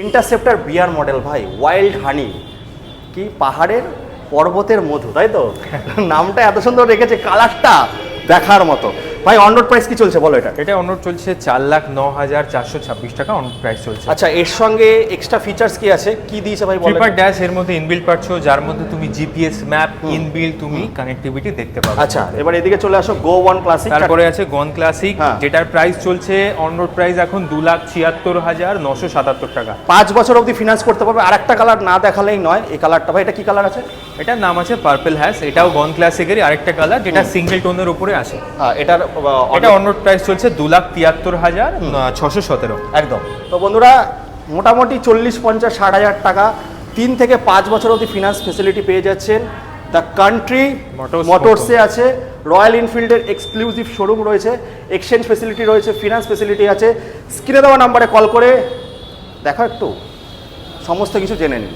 Interceptor BR model ভাই, wild honey, কি পাহাড়ের পর্বতের মধু, তাই তো? নামটা এত সুন্দর রেখেছে, কালারটা দেখার মতো। ভাই অন রোড প্রাইস কি চলছে বলো এটা? এটা অন রোড চলছে 4,09,426 টাকা অন রোড প্রাইস চলছে। আচ্ছা, এর সঙ্গে এক্সট্রা ফিচার্স কি আছে, কি দিয়েছে ভাই বলো? ট্রিপার ড্যাশ এর মধ্যে ইনবিল্ট পাচ্ছ, যার মধ্যে তুমি জিপিএস ম্যাপ ইনবিল্ট তুমি কানেক্টিভিটি দেখতে পাবে। আচ্ছা, এবার এদিকে চলে আসো গো ওয়ান ক্লাসিক। তারপরে আছে গন ক্লাসিক, হ্যাঁ। যেটার প্রাইস চলছে অন রোড প্রাইস এখন 2,76,977 টাকা। 5 বছর অবধি ফিনান্স করতে পারবে। আর একটা কালার না দেখালেই নয়, এই কালারটা ভাই, এটা কি কালার আছে? এটার নাম আছে পার্পল হ্যাশ, এটাও গন ক্লাসিকেরই আরেকটা কালার, যেটা সিঙ্গেল টোনের উপরে আসে। হ্যাঁ, এটার এটা অন রোড প্রাইস চলছে 2,73,617। একদম। তো বন্ধুরা, মোটামুটি 40-50-60 হাজার টাকা 3 থেকে 5 বছর অবধি ফিনান্স ফেসিলিটি পেয়ে যাচ্ছেন। দ্য কান্ট্রি মোটরসে আছে, রয়্যাল এনফিল্ডের এক্সক্লুসিভ শোরুম রয়েছে, এক্সচেঞ্জ ফেসিলিটি রয়েছে, ফিনান্স ফেসিলিটি আছে। স্ক্রিনে দেওয়া নাম্বারে কল করে দেখো, একটু সমস্ত কিছু জেনে নিন।